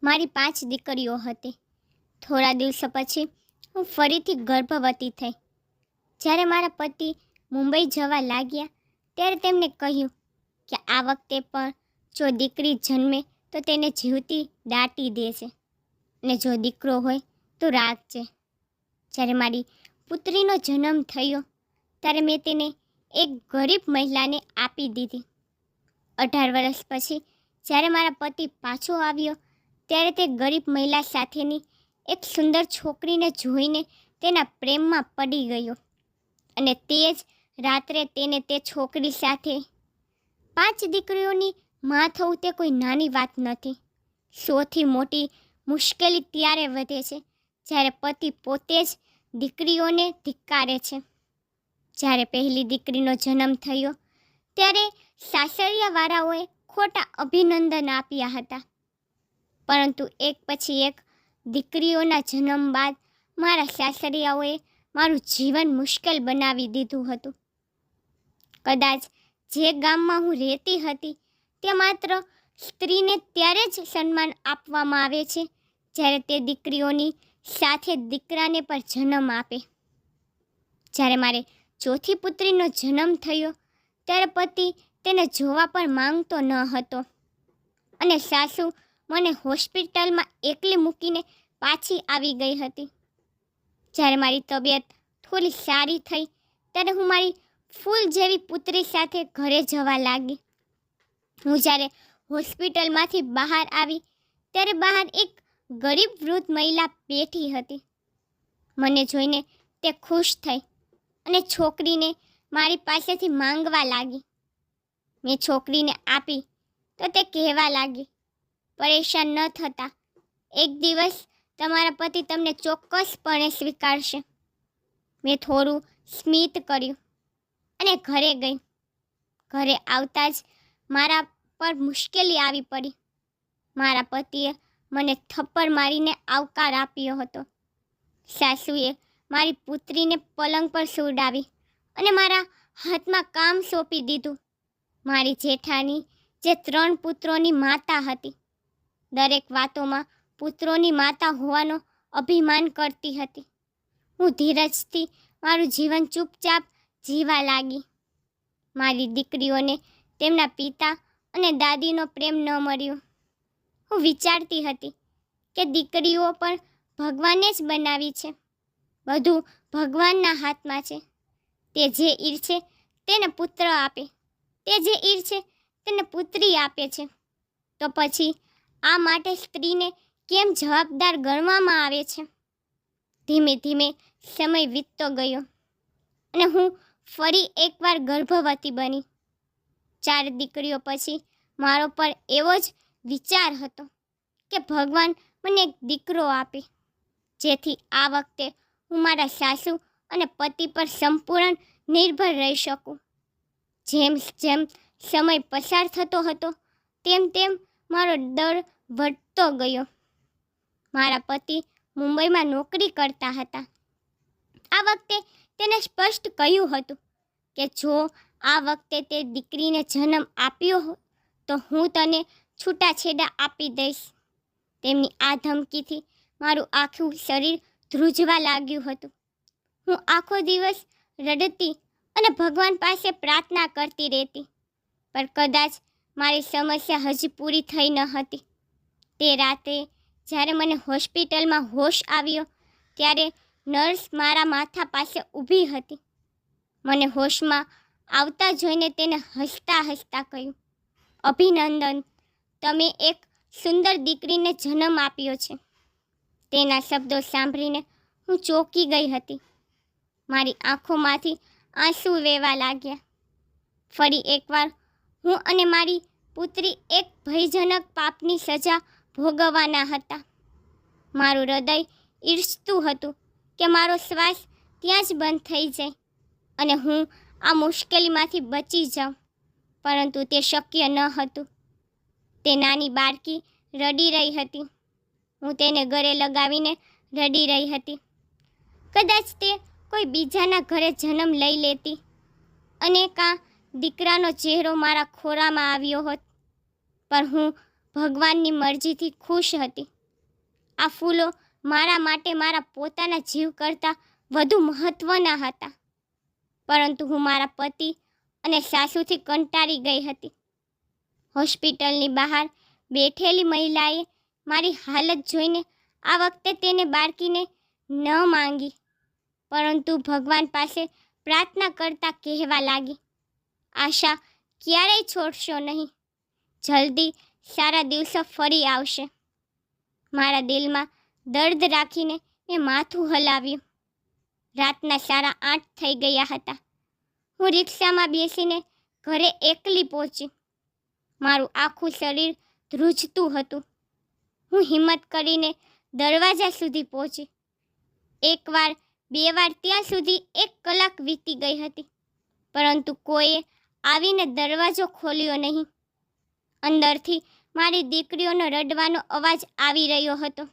મારી 5 દીકરીઓ હતી. થોડા દિવસો પછી હું ફરીથી ગર્ભવતી થઈ. જ્યારે મારા પતિ મુંબઈ જવા લાગ્યા ત્યારે તેમણે કહ્યું કે આ વખતે પણ જો દીકરી જન્મે તો તેને જીવતી દાટી દેશે અને જો દીકરો હોય તો રાખજે. જ્યારે મારી પુત્રીનો જન્મ થયો ત્યારે મેં તેને એક ગરીબ મહિલાને આપી દીધી. 18 વર્ષ પછી જ્યારે મારા પતિ પાછો આવ્યો ત્યારે તે ગરીબ મહિલા સાથેની એક સુંદર છોકરીને જોઈને તેના પ્રેમમાં પડી ગયો અને તે જ રાત્રે તેને તે છોકરી સાથે 5 દીકરીઓની માં થવું તે કોઈ નાની વાત નથી. સૌથી મોટી મુશ્કેલી ત્યારે વધે છે જ્યારે પતિ પોતે જ દીકરીઓને ધિક્કારે છે. જ્યારે પહેલી દીકરીનો જન્મ થયો ત્યારે સાસરિયાવાળાઓએ ખોટા અભિનંદન આપ્યા હતા, પરંતુ એક પછી એક દીકરીઓના જન્મ બાદ મારા સાસરિયાઓએ મારું જીવન મુશ્કેલ બનાવી દીધું હતું. કદાચ જે ગામમાં હું રહેતી હતી ત્યાં માત્ર સ્ત્રીને ત્યારે જ સન્માન આપવામાં આવે છે જ્યારે તે દીકરીઓની સાથે દીકરાને પણ જન્મ આપે. જ્યારે મારે ચોથી પુત્રીનો જન્મ થયો ત્યારે પતિ તેને જોવા પણ માંગતો ન હતો અને સાસુ મને હોસ્પિટલમાં એકલી મૂકીને પાછી આવી ગઈ હતી. જ્યારે મારી તબિયત થોડી સારી થઈ ત્યારે હું મારી ફૂલ જેવી પુત્રી સાથે ઘરે જવા લાગી. હું જ્યારે હોસ્પિટલમાંથી બહાર આવી ત્યારે બહાર એક ગરીબ વૃદ્ધ મહિલા બેઠી હતી. મને જોઈને તે ખુશ થઈ અને છોકરીને મારી પાસેથી માંગવા લાગી. મેં છોકરીને આપી તો તે કહેવા લાગી, પરેશાન ન થતા, એક દિવસ તમારા પતિ તમને ચોક્કસપણે સ્વીકારશે. મેં થોડું સ્મિત કર્યું અને ઘરે ગઈ. ઘરે આવતા જ મારા પર મુશ્કેલી આવી પડી. મારા પતિએ મને થપ્પડ મારીને આવકાર આપ્યો હતો. સાસુએ મારી પુત્રીને પલંગ પર સુવડાવી અને મારા હાથમાં કામ સોંપી દીધું. મારી જેઠાણી જે 3 પુત્રોની માતા હતી, દરેક વાતોમાં પુત્રોની માતા હોવાનો અભિમાન કરતી હતી. હું ધીરજથી મારું જીવન ચૂપચાપ જીવા લાગી. મારી દીકરીઓને તેમના પિતા અને દાદીનો પ્રેમ ન મળ્યો. હું વિચારતી હતી કે દીકરીઓ પણ ભગવાને જ બનાવી છે. બધું ભગવાનના હાથમાં છે. તે જે ઈચ્છે તેને પુત્ર આપે, તે જે ઈચ્છે તેને પુત્રી આપે છે. તો પછી આ માટે સ્ત્રીને કેમ જવાબદાર ગણવામાં આવે છે? ધીમે ધીમે સમય વીતતો ગયો અને હું ફરી એકવાર ગર્ભવતી બની. 4 દીકરીઓ પછી મારો પર એવો જ વિચાર હતો કે ભગવાન મને એક દીકરો આપે, જેથી આ વખતે હું મારા સાસુ અને પતિ પર સંપૂર્ણ નિર્ભર રહી શકું. જેમ જેમ સમય પસાર થતો હતો તેમ તેમ મારો ડર વધતો ગયો. મારા પતિ મુંબઈમાં નોકરી કરતા હતા. આ વખતે તેને સ્પષ્ટ કહ્યું હતું કે જો આ વખતે તે દીકરીને જન્મ આપ્યો તો હું તને છૂટાછેડા આપી દઈશ. તેમની આ ધમકીથી મારું આખું શરીર ધ્રુજવા લાગ્યું હતું. હું આખો દિવસ રડતી અને ભગવાન પાસે પ્રાર્થના કરતી રહેતી, પણ કદાચ મારી સમસ્યા હજી પૂરી થઈ ન હતી. તે રાતે જ્યારે મને હોસ્પિટલમાં હોશ આવ્યો ત્યારે નર્સ મારા માથા પાસે ઊભી હતી. મને હોશમાં આવતા જોઈને તેને હસતા હસતા કહ્યું, અભિનંદન, તમે એક સુંદર દીકરીને જન્મ આપ્યો છે. તેના શબ્દો સાંભળીને હું ચોંકી ગઈ હતી. મારી આંખોમાંથી આંસુ વહેવા લાગ્યા. ફરી એકવાર હું અને મારી પુત્રી એક ભયજનક પાપની સજા ભોગવવાના હતા. મારું હૃદય ઈચ્છતું હતું કે મારો શ્વાસ ત્યાં જ બંધ થઈ જાય અને હું આ મુશ્કેલીમાંથી બચી જાઉં, પરંતુ તે શક્ય ન હતું. તે નાની બાળકી રડી રહી હતી. હું તેને ગળે લગાવીને રડી રહી હતી. કદાચ તે કોઈ બીજાના ઘરે જન્મ લઈ લેતી અને કાં દીકરાનો ચહેરો મારા ખોળામાં આવ્યો હોત, પણ હું ભગવાનની મરજીથી ખુશ હતી. આ ફૂલો મારા માટે મારા પોતાના જીવ કરતાં વધુ મહત્ત્વના હતા. પરંતુ હું મારા પતિ અને સાસુથી કંટાળી ગઈ હતી. હોસ્પિટલની બહાર બેઠેલી મહિલાએ મારી હાલત જોઈને આ વખતે તેને બાળકીને ન માંગી, પરંતુ ભગવાન પાસે પ્રાર્થના કરતા કહેવા લાગી, આશા ક્યારેય છોડશો નહીં. જલ્દી સારા દિવસો ફરી આવશે. મારા દિલમાં દર્દ રાખીને મેં માથું હલાવ્યું. રાતના 8:30 થઈ ગયા હતા. હું રિક્ષામાં બેસીને ઘરે એકલી પહોંચી. મારું આખું શરીર ધ્રુજતું હતું. હું હિંમત કરીને દરવાજા સુધી પહોંચી. એકવાર, બે વાર, ત્યાં સુધી 1 કલાક વીતી ગઈ હતી, પરંતુ કોઈએ આવીને દરવાજો ખોલ્યો નહીં. અંદરથી મારી દીકરીઓનો રડવાનો અવાજ આવી રહ્યો હતો.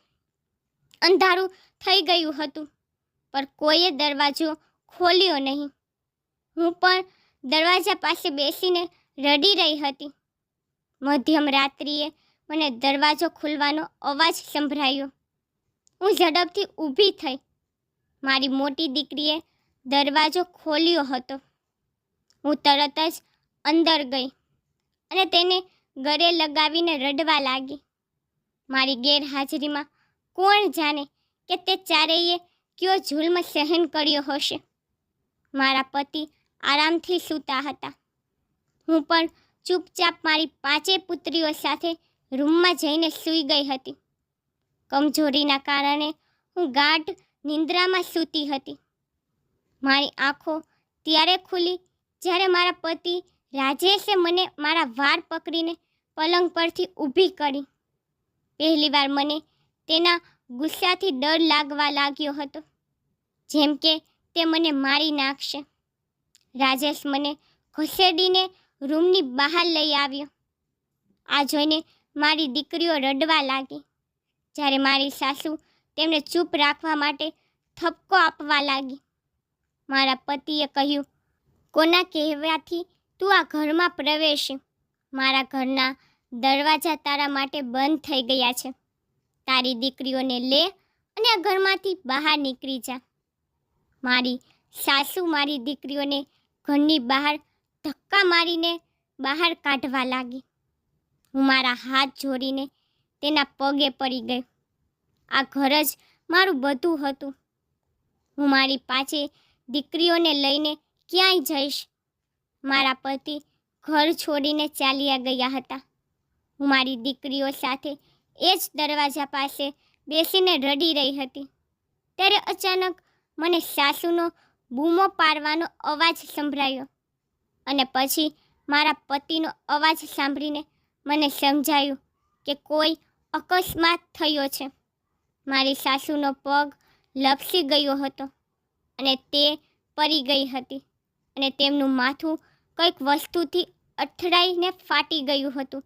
અંધારું થઈ ગયું હતું, પણ કોઈએ દરવાજો ખોલ્યો નહીં. હું પણ દરવાજા પાસે બેસીને રડી રહી હતી. મધ્યમ રાત્રિએ મને દરવાજો ખોલવાનો અવાજ સંભળાયો. હું ઝડપથી ઊભી થઈ. મારી મોટી દીકરીએ દરવાજો ખોલ્યો હતો. હું તરત જ અંદર ગઈ અને તેને ગળે લગાવીને રડવા લાગી. મારી ગેરહાજરીમાં કોણ જાણે કે તે ચારેયે કયો જુલ્મ સહન કર્યો હશે. મારા પતિ આરામથી સૂતા હતા. હું પણ ચૂપચાપ મારી 5 પુત્રીઓ સાથે રૂમમાં જઈને સૂઈ ગઈ હતી. કમજોરીના કારણે હું ગાઢ નિંદ્રામાં સૂતી હતી. મારી આંખો ત્યારે ખુલી જ્યારે મારા પતિ રાજેશે મને મારા વાળ પકડીને પલંગ પરથી ઊભી કરી. પહેલીવાર મને તેના ગુસ્સાથી ડર લાગવા લાગ્યો હતો, જેમ કે તે મને મારી નાખશે. રાજેશ મને ઘસેડીને રૂમની બહાર લઈ આવ્યો. આ જોઈને મારી દીકરીઓ રડવા લાગી. જ્યારે મારી સાસુ તેમને ચૂપ રાખવા માટે ઠપકો આપવા લાગી. મારા પતિએ કહ્યું, કોના કહેવાથી તું આ ઘરમાં પ્રવેશી? મારા ઘરના દરવાજા તારા માટે બંધ થઈ ગયા છે. તારી દીકરીઓને લે અને આ ઘરમાંથી બહાર નીકળી જા. મારી સાસુ મારી દીકરીઓને ઘરની બહાર ધક્કા મારીને બહાર કાઢવા લાગી. હું મારા હાથ જોડીને તેના પગે પડી ગઈ. આ ઘર જ મારું બધું હતું. હું મારી 5 દીકરીઓને લઈને ક્યાંય જઈશ? મારા પતિ ઘર છોડીને ચાલ્યા ગયા હતા. હું મારી દીકરીઓ સાથે એ જ દરવાજા પાસે બેસીને રડી રહી હતી. ત્યારે અચાનક મને સાસુનો બૂમો પાડવાનો અવાજ સંભળાયો અને પછી મારા પતિનો અવાજ સાંભળીને મને સમજાયું કે કોઈ અકસ્માત થયો છે. મારી સાસુનો પગ લપસી ગયો હતો અને તે પડી ગઈ હતી અને તેમનું માથું કંઈક વસ્તુથી અથડાઈને ફાટી ગયું હતું.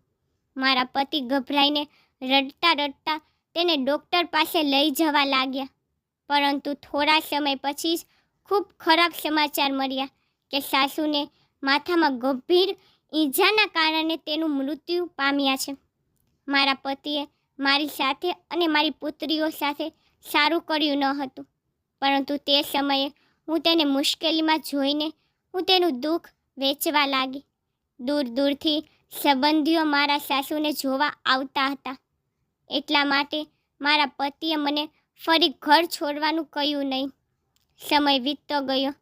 મારા પતિ ગભરાઈને રડતા રડતા તેને ડૉક્ટર પાસે લઈ જવા લાગ્યા, પરંતુ થોડા સમય પછી જ ખૂબ ખરાબ સમાચાર મળ્યા કે સાસુને માથામાં ગંભીર ઈજાના કારણે તેનું મૃત્યુ પામ્યા છે. મારા પતિએ મારી સાથે અને મારી પુત્રીઓ સાથે સારું કર્યું ન હતું, પરંતુ તે સમયે હું તેને મુશ્કેલીમાં જોઈને હું તેનું દુઃખ વેચવા લાગી. દૂર દૂરથી સંબંધીઓ મારા સાસુને જોવા આવતા હતા. એટલા માટે મારા પતિએ મને ફરી ઘર છોડવાનું કહ્યું નહીં. સમય વીતતો ગયો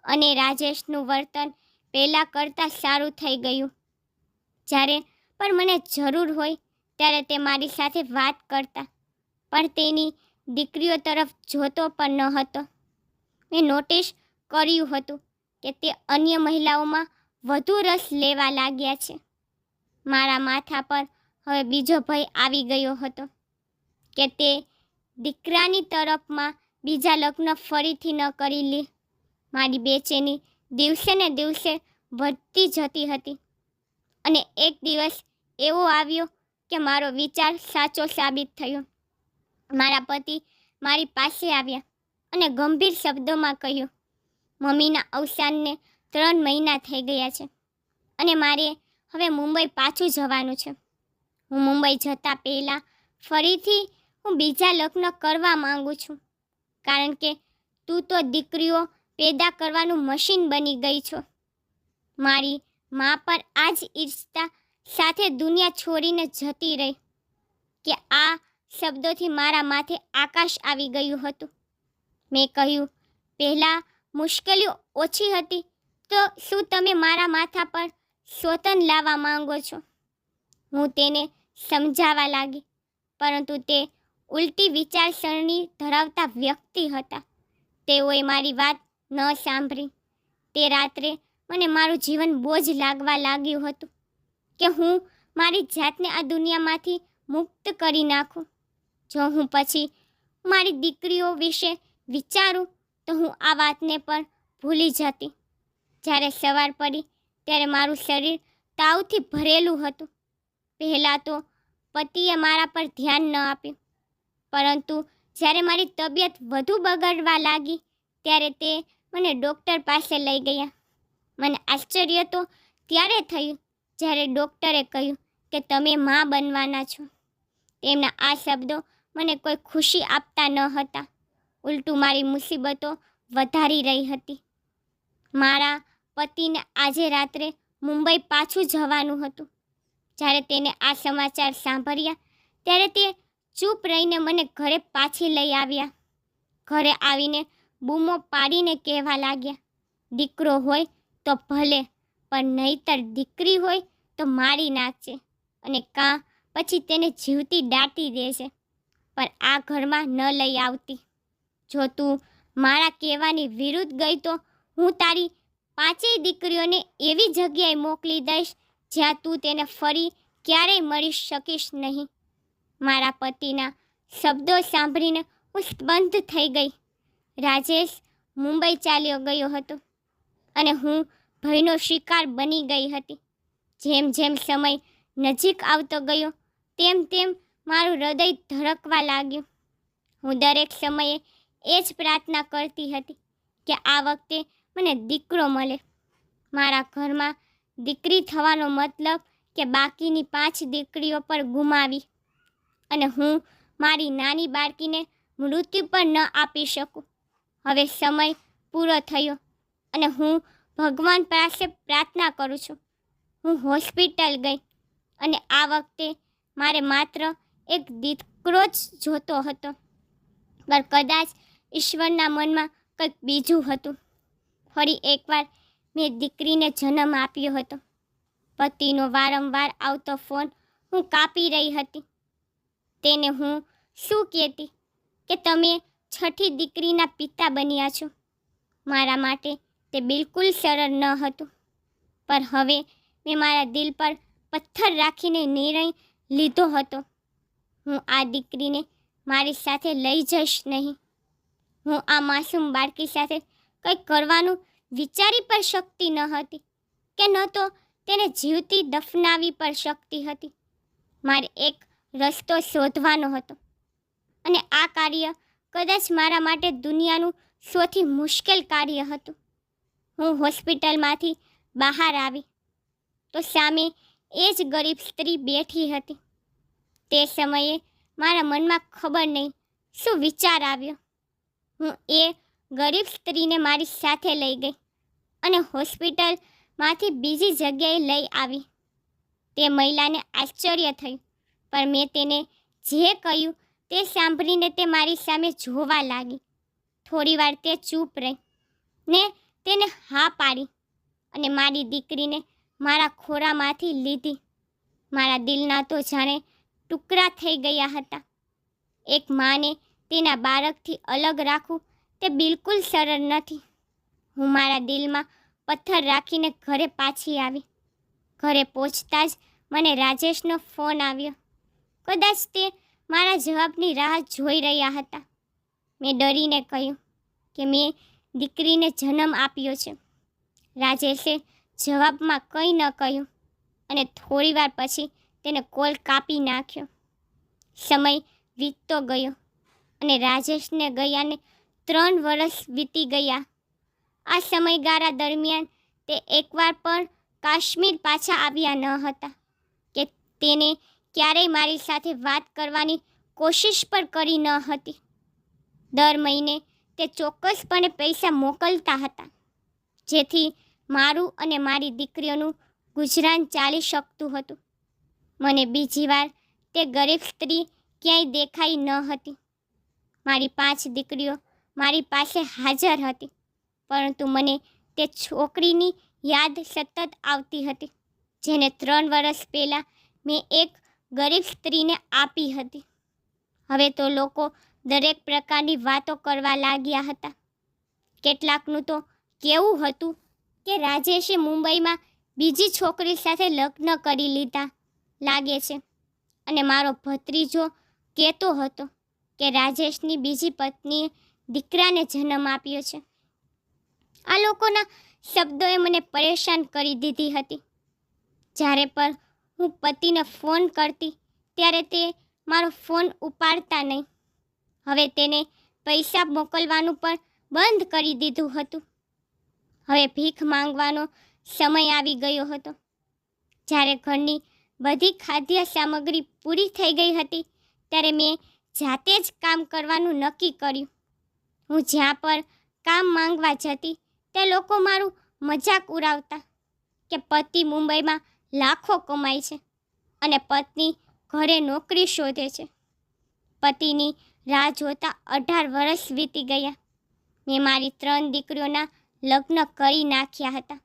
અને રાજેશનું વર્તન પહેલાં કરતાં સારું થઈ ગયું. જ્યારે પણ મને જરૂર હોય ત્યારે તે મારી સાથે વાત કરતા, પણ તેની દીકરીઓ તરફ જોતો પણ ન હતો. મેં નોટિસ કર્યું હતું કે તે અન્ય મહિલાઓમાં વધુ રસ લેવા લાગ્યા છે. મારા માથા પર હવે બીજો ભય આવી ગયો હતો કે તે દીકરાની તરફમાં બીજા લગ્ન ફરીથી ન કરી લે. મારી બેચેની દિવસે ને દિવસે વધતી જતી હતી અને એક દિવસ એવો આવ્યો કે મારો વિચાર સાચો સાબિત થયો. મારા પતિ મારી પાસે આવ્યા અને ગંભીર શબ્દોમાં કહ્યું, મમ્મીના અવસાનને 3 મહિના થઈ ગયા છે અને મારે હવે મુંબઈ પાછું જવાનું છે. હું મુંબઈ જતાં પહેલાં ફરીથી હું બીજા લગ્ન કરવા માંગુ છું, કારણ કે તું તો દીકરીઓ પેદા કરવાનું મશીન બની ગઈ છો. મારી મા પર આ જ ઈર્ષા સાથે દુનિયા છોડીને જતી રહી કે આ શબ્દોથી મારા માથે આકાશ આવી ગયું હતું. મેં કહ્યું, પહેલાં મુશ્કેલીઓ ઓછી હતી તો શું તમે મારા માથા પર શોષણ લાવવા માંગો છો? હું તેને સમજાવવા લાગી, પરંતુ તે ઉલટી વિચારસરણી ધરાવતા વ્યક્તિ હતા. તેઓએ મારી વાત ન સાંભળી. તે રાત્રે મને મારું જીવન બોજ લાગવા લાગ્યું હતું કે હું મારી જાતને આ દુનિયામાંથી મુક્ત કરી નાખું. જો હું પછી મારી દીકરીઓ વિશે વિચારું તો હું આ વાતને પણ ભૂલી જતી. જ્યારે સવાર પડી ત્યારે મારું શરીર તાવથી ભરેલું હતું. પહેલાં તો પતિએ મારા પર ધ્યાન ન આપ્યું, પરંતુ જ્યારે મારી તબિયત વધુ બગડવા લાગી ત્યારે તે મને ડૉક્ટર પાસે લઈ ગયા. મને આશ્ચર્ય તો ત્યારે થયું જ્યારે ડૉક્ટરે કહ્યું કે તમે મા બનવાના છો. તેમના આ શબ્દો મને કોઈ ખુશી આપતા ન હતા, ઉલટું મારી મુસીબતો વધારી રહી હતી. મારા પતિને આજે રાત્રે મુંબઈ પાછું જવાનું હતું. જ્યારે તેને આ સમાચાર સાંભળ્યા ત્યારે તે ચૂપ રહીને મને ઘરે પાછી લઈ આવ્યા. ઘરે આવીને બૂમો પાડીને કહેવા લાગ્યા, દીકરો હોય તો ભલે, પણ નહીંતર દીકરી હોય તો મારી નાખજે, અને કાં પછી તેને જીવતી દાટી દેશે, પણ આ ઘરમાં ન લઈ આવતી. જો તું મારા કહેવાની વિરુદ્ધ ગઈ તો હું તારી 5 દીકરીઓને એવી જગ્યાએ મોકલી દઈશ જ્યાં તું તેને ફરી ક્યારેય મળી શકીશ નહીં. મારા પતિના શબ્દો સાંભળીને હું સ્તબ્ધ થઈ ગઈ. રાજેશ મુંબઈ ચાલ્યો ગયો હતો અને હું ભયનો શિકાર બની ગઈ હતી. જેમ જેમ સમય નજીક આવતો ગયો તેમ તેમ મારું હૃદય ધડકવા લાગ્યું. હું દરેક સમયે એ જ પ્રાર્થના કરતી હતી કે આ વખતે મને દીકરો મળે. મારા ઘરમાં દીકરી થવાનો મતલબ કે બાકીની 5 દીકરીઓ પર ગુમાવી, અને હું મારી નાની બાળકીને મૃત્યુ પણ ન આપી શકું. હવે સમય પૂરો થયો અને હું ભગવાન પાસે પ્રાર્થના કરું છું. હું હોસ્પિટલ ગઈ અને આ વખતે મારે માત્ર એક દીકરો જ જોતો હતો, પણ કદાચ ઈશ્વરના મનમાં કંઈક બીજું હતું. ફરી એકવાર મેં દીકરીને જન્મ આપ્યો હતો. પતિનો વારંવાર આવતો ફોન હું કાપી રહી હતી. તેને હું શું કહેતી કે તમે 6ઠી દીકરીના પિતા બન્યા છો. મારા માટે તે બિલકુલ સરળ ન હતું, પણ હવે મેં મારા દિલ પર પથ્થર રાખીને નિર્ણય લીધો હતો. હું આ દીકરીને મારી સાથે લઈ જઈશ નહીં. હું આ માસૂમ બાળકી સાથે કંઈક કરવાનું વિચારી પણ શકતી ન હતી કે ન તો તેને જીવતી દફનાવી પણ શકતી હતી. મારે એક રસ્તો શોધવાનો હતો, અને આ કાર્ય કદાચ મારા માટે દુનિયાનું સૌથી મુશ્કેલ કાર્ય હતું. હું હોસ્પિટલમાંથી બહાર આવી તો સામે એ જ ગરીબ સ્ત્રી બેઠી હતી. તે સમયે મારા મનમાં ખબર નહીં શું વિચાર આવ્યો. હું એ ગરીબ સ્ત્રીને મારી સાથે લઈ ગઈ અને હોસ્પિટલમાંથી બીજી જગ્યાએ લઈ આવી. તે મહિલાને આશ્ચર્ય થયું, પણ મેં તેને જે કહ્યું તે સાંભળીને તે મારી સામે જોવા લાગી. થોડીવાર તે ચૂપ રહી ને તેને હા પાડી અને મારી દીકરીને મારા ખોળામાંથી લીધી. મારા દિલના તો જાણે ટુકડા થઈ ગયા હતા. એક માને તેના બાળકથી અલગ રાખવું તે બિલકુલ સરળ નથી. હું મારા દિલમાં પથ્થર રાખીને ઘરે પાછી આવી. ઘરે પહોંચતા જ મને રાજેશનો ફોન આવ્યો. કદાચ તે મારા જવાબની રાહ જોઈ રહ્યા હતા. મેં ડરીને કહ્યું કે મેં દીકરીને જન્મ આપ્યો છે. રાજેશે જવાબમાં કંઈ ન કહ્યું અને થોડીવાર પછી તેને કોલ કાપી નાખ્યો. સમય વીતતો ગયો અને રાજેશને ગયાને 3 વર્ષ વીતી ગયા. આ સમયગાળા દરમિયાન તે એકવાર પણ કાશ્મીર પાછા આવ્યા ન હતા કે તેને ક્યારેય મારી સાથે વાત કરવાની કોશિશ પણ કરી ન હતી. દર મહિને તે ચોક્કસપણે પૈસા મોકલતા હતા, જેથી મારું અને મારી દીકરીઓનું ગુજરાન ચાલી શકતું હતું. મને બીજી વાર તે ગરીબ સ્ત્રી ક્યાંય દેખાઈ ન હતી. મારી 5 દીકરીઓ મારી પાસે હાજર હતી, પરંતુ મને તે છોકરીની યાદ સતત આવતી હતી, જેને 3 વર્ષ પહેલાં મેં એક ગરીબ સ્ત્રીને આપી હતી. હવે તો લોકો દરેક પ્રકારની વાતો કરવા લાગ્યા હતા. કેટલાકનું તો કેવું હતું કે રાજેશે મુંબઈમાં બીજી છોકરી સાથે લગ્ન કરી લીધા લાગે છે, અને મારો ભત્રીજો કહેતો હતો કે રાજેશની બીજી પત્નીએ દીકરાને જન્મ આપ્યો છે. આ લોકોના શબ્દોએ મને પરેશાન કરી દીધી હતી. જ્યારે પણ હું પતિને ફોન કરતી ત્યારે તે મારો ફોન ઉપાડતા નહીં. હવે તેને પૈસા મોકલવાનું પણ બંધ કરી દીધું હતું. હવે ભીખ માંગવાનો સમય આવી ગયો હતો. જ્યારે ઘરની બધી ખાદ્ય સામગ્રી પૂરી થઈ ગઈ હતી ત્યારે મેં જાતે જ કામ કરવાનું નક્કી કર્યું. હું જ્યાં પણ કામ માંગવા જતી તે લોકો મારું મજાક ઉડાવતા કે પતિ મુંબઈમાં લાખો કમાય છે અને પત્ની ઘરે નોકરી શોધે છે. પતિની રાહ જોતા 18 વર્ષ વીતી ગયા. મેં મારી 3 દીકરીઓના લગ્ન કરી નાખ્યા હતા.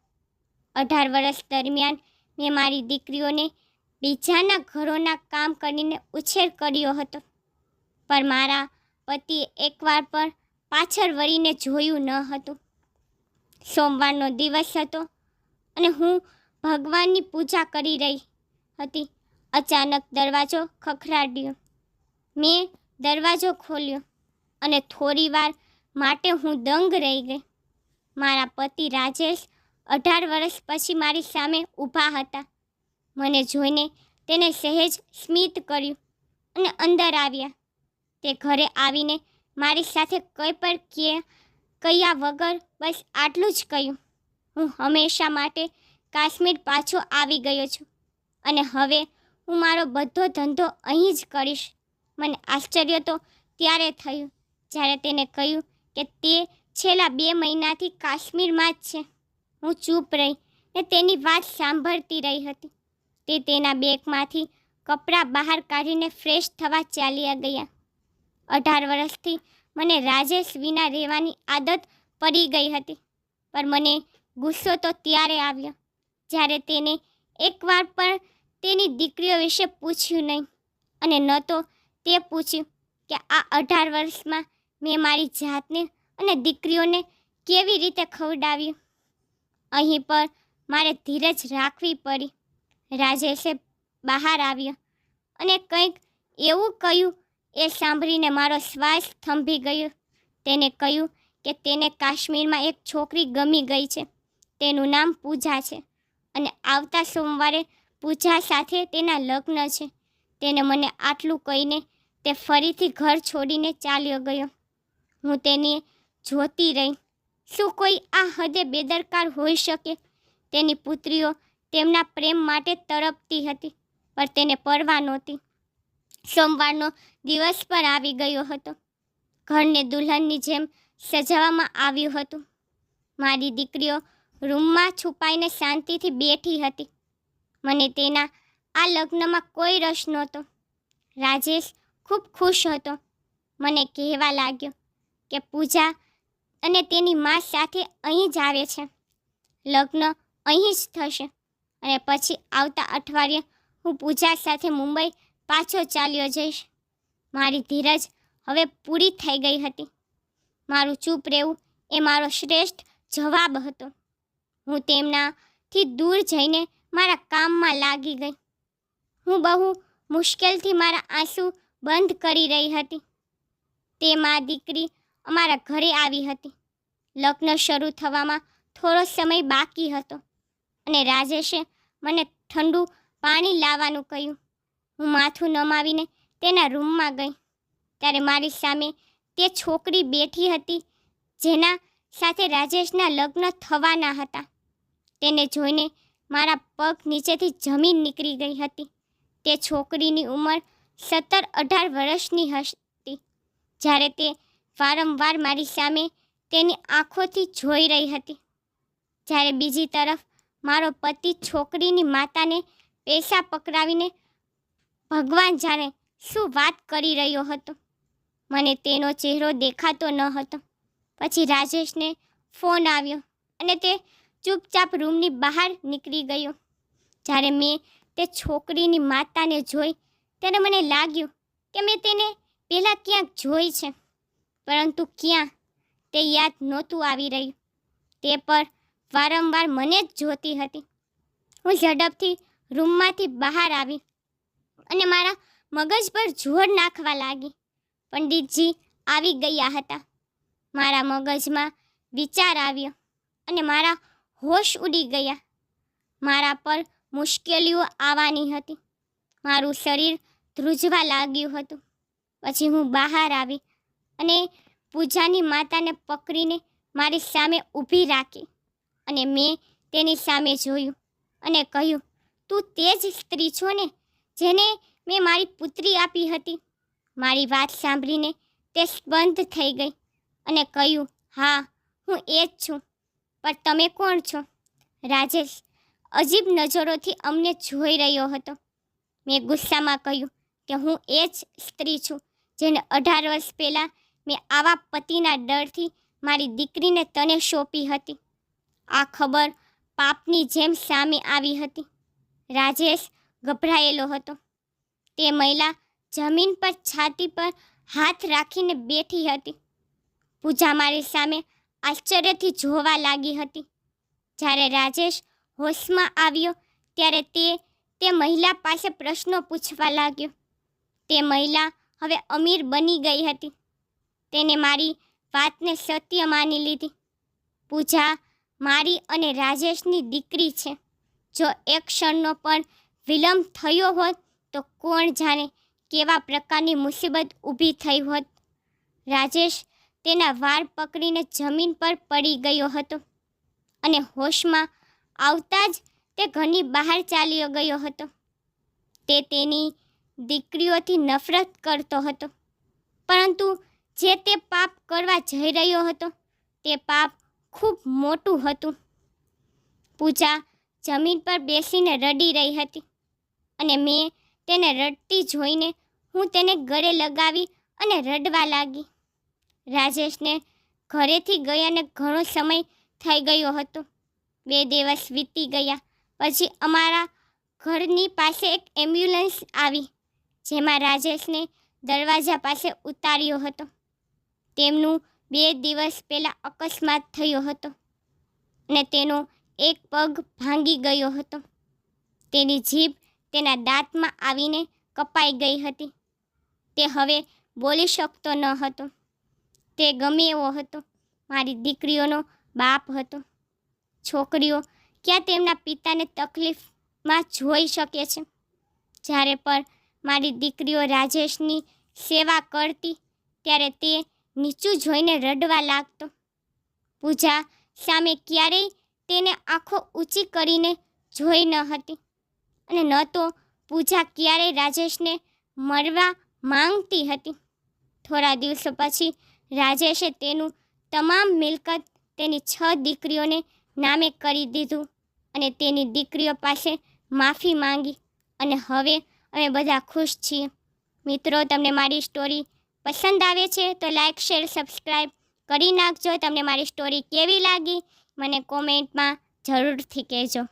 18 વર્ષ દરમિયાન મેં મારી દીકરીઓને બીજાના ઘરોના કામ કરીને ઉછેર કર્યો હતો, પણ મારા પતિએ એકવાર પણ પાછળ વળીને જોયું ન હતું. સોમવારનો દિવસ હતો અને હું ભગવાનની પૂજા કરી રહી હતી. અચાનક દરવાજો ખખડાડ્યો. મેં દરવાજો ખોલ્યો અને થોડીવાર માટે હું દંગ રહી ગઈ. મારા પતિ રાજેશ 18 વર્ષ પછી મારી સામે ઊભા હતા. મને જોઈને તેને સહેજ સ્મિત કર્યું અને અંદર આવ્યા. તે ઘરે આવીને મારી સાથે કંઈ પણ કહ્યા વગર બસ આટલું જ કહ્યું, હું હંમેશા માટે કાશ્મીર પાછો આવી ગયો છું અને હવે હું મારો બધો ધંધો અહીં જ કરીશ. મને આશ્ચર્ય તો ત્યારે થયું જ્યારે તેને કહ્યું કે તે છેલ્લા 2 મહિનાથી કાશ્મીરમાં જ છે. હું ચૂપ રહી ને તેની વાત સાંભળતી રહી હતી. તે તેના બેગમાંથી કપડાં બહાર કાઢીને ફ્રેશ થવા ચાલ્યા ગયા. 18 વર્ષથી મને રાજેશ વિના રહેવાની આદત પડી ગઈ હતી, પણ મને ગુસ્સો તો ત્યારે આવ્યો જ્યારે તેને એકવાર પણ તેની દીકરીઓ વિશે પૂછ્યું નહીં, અને ન તો તે પૂછ્યું કે આ 18 વર્ષમાં મેં મારી જાતને અને દીકરીઓને કેવી રીતે ખવડાવ્યું. અહીં પર મારે ધીરજ રાખવી પડી. રાજેશે બહાર આવ્યો અને કંઈક એવું કહ્યું. એ સાંભળીને મારો શ્વાસ થંભી ગયો. તેને કહ્યું કે તેને કાશ્મીરમાં એક છોકરી ગમી ગઈ છે. તેનું નામ પૂજા છે અને આવતા સોમવારે પૂજા સાથે તેના લગ્ન છે. તેને મને આટલું કહીને તે ફરીથી ઘર છોડીને ચાલ્યો ગયો. હું તેને જોતી રહી. શું કોઈ આ હદે બેદરકાર હોઈ શકે? તેની પુત્રીઓ તેમના પ્રેમ માટે તડપતી હતી, પણ તેને પરવા નહોતી. સોમવારનો દિવસ પર આવી ગયો હતો. ઘરને દુલ્હનની જેમ સજાવવામાં આવ્યું હતું. મારી દીકરીઓ રૂમમાં છુપાઈને શાંતિથી બેઠી હતી. મને તેના આ લગ્નમાં કોઈ રસ નહોતો. રાજેશ ખૂબ ખુશ હતો. મને કહેવા લાગ્યો કે પૂજા અને તેની મા સાથે અહીં જ આવે છે. લગ્ન અહીં જ થશે અને પછી આવતા અઠવાડિયે હું પૂજા સાથે મુંબઈ પાછો ચાલ્યો જઈશ. મારી ધીરજ હવે પૂરી થઈ ગઈ હતી. મારું ચૂપ રહેવું એ મારો શ્રેષ્ઠ જવાબ હતો. હું તેમનાથી દૂર જઈને મારા કામમાં લાગી ગઈ. હું બહુ મુશ્કેલથી મારા આંસુ બંધ કરી રહી હતી. તે મા દીકરી અમારા ઘરે આવી હતી. લગ્ન શરૂ થવામાં થોડો સમય બાકી હતો અને રાજેશે મને ઠંડુ પાણી લાવવાનું કહ્યું. હું માથું નમાવીને તેના રૂમમાં ગઈ ત્યારે મારી સામે તે છોકરી બેઠી હતી જેના સાથે રાજેશના લગ્ન થવાના હતા. તેને જોઈને મારા પગ નીચેથી જમીન નીકળી ગઈ હતી. તે છોકરીની ઉંમર 17-18 વર્ષની હતી જ્યારે તે વારંવાર મારી સામે તેની આંખોથી જોઈ રહી હતી. જ્યારે બીજી તરફ મારો પતિ છોકરીની માતાને પૈસા પકડાવીને ભગવાન જાણે શું વાત કરી રહ્યો હતો. મને તેનો ચહેરો દેખાતો ન હતો. પછી રાજેશને ફોન આવ્યો અને તે ચૂપચાપ રૂમની બહાર નીકળી ગયો. જ્યારે મેં તે છોકરીની માતાને જોઈ ત્યારે મને લાગ્યું કે મેં તેને પહેલાં ક્યાંક જોઈ છે, પરંતુ ક્યાં તે યાદ નહોતું આવી રહ્યું. તે પર વારંવાર મને જ જોતી હતી. હું ઝડપથી રૂમમાંથી બહાર આવી અને મારા મગજ પર જોર નાખવા લાગી. પંડિતજી આવી ગયા હતા. મારા મગજમાં વિચાર આવ્યો અને મારા હોશ ઉડી ગયા. મારા પર મુશ્કેલીઓ આવવાની હતી. મારું શરીર ધ્રુજવા લાગ્યું હતું. પછી હું બહાર આવી અને પૂજાની માતાને પકડીને મારી સામે ઊભી રાખી અને મેં તેની સામે જોયું અને કહ્યું, તું તે જ સ્ત્રી છો ને જેને મેં મારી પુત્રી આપી હતી? મારી વાત સાંભળીને તે સ્તબ્ધ થઈ ગઈ અને કહ્યું, હા, હું એ જ છું. પણ તમે કોણ છો? રાજેશ અજીબ નજરોથી અમને જોઈ રહ્યો હતો. મેં ગુસ્સામાં કહ્યું કે હું એ જ સ્ત્રી છું જેને 18 વર્ષ પહેલાં મેં આવા પતિના ડરથી મારી દીકરીને તને સોંપી હતી. આ ખબર પાપની જેમ સામે આવી હતી. રાજેશ ગભરાયેલો હતો. તે મહિલા જમીન પર છાતી પર હાથ રાખીને બેઠી હતી. પૂજા મારી સામે આશ્ચર્યથી જોવા લાગી હતી. જ્યારે રાજેશ હોશમાં આવ્યો ત્યારે તે મહિલા પાસે પ્રશ્નો પૂછવા લાગ્યો. તે મહિલા હવે અમીર બની ગઈ હતી. તેને મારી વાતને સત્ય માની લીધી. પૂજા મારી અને રાજેશની દીકરી છે. જો એક ક્ષણનો પણ વિલંબ થયો હોત તો કોણ જાણે કેવા પ્રકારની મુસીબત ઊભી થઈ હોત. રાજેશ તેના વાળ પકડીને જમીન પર પડી ગયો હતો અને હોશમાં આવતા જ તે ઘરની બહાર ચાલ્યો ગયો હતો. તે તેની દીકરીઓથી નફરત કરતો હતો, પરંતુ જે તે પાપ કરવા જઈ રહ્યો હતો તે પાપ ખૂબ મોટું હતું. પૂજા જમીન પર બેસીને રડી રહી હતી અને મેં તેને રડતી જોઈને હું તેને ગળે લગાવી અને રડવા લાગી. રાજેશને ઘરેથી ગયાને ઘણો સમય થઈ ગયો હતો. 2 દિવસ વીતી ગયા પછી અમારા ઘરની પાસે એક એમ્બ્યુલન્સ આવી જેમાં રાજેશને દરવાજા પાસે ઉતાર્યો હતો. તેમનું 2 દિવસ પહેલાં અકસ્માત થયો હતો અને તેનો એક પગ ભાંગી ગયો હતો. તેની જીભ તેના દાંતમાં આવીને કપાઈ ગઈ હતી. તે હવે બોલી શકતો ન હતો. તે ગમે એવો હતો, મારી દીકરીઓનો બાપ હતો. છોકરીઓ ક્યાં તેમના પિતાને તકલીફમાં જોઈ શકે છે? જ્યારે પણ મારી દીકરીઓ રાજેશની સેવા કરતી ત્યારે તે નીચું જોઈને રડવા લાગતો. પૂજા સામે ક્યારેય તેને આંખો ઊંચી કરીને જોઈ ન હતી અને ન તો પૂજા ક્યારેય રાજેશને મળવા માંગતી હતી. થોડા દિવસો પછી રાજેશે તેનું તમામ મિલકત તેની 6 દીકરીઓને નામે કરી દીધું અને તેની દીકરીઓ પાસે માફી માંગી અને હવે અમે બધા ખુશ છીએ. મિત્રો, તમને મારી સ્ટોરી પસંદ આવે છે તો લાઈક, શેર, સબસ્ક્રાઈબ કરી નાખજો. તમને મારી સ્ટોરી કેવી લાગી મને કોમેન્ટમાં જરૂરથી કહેજો.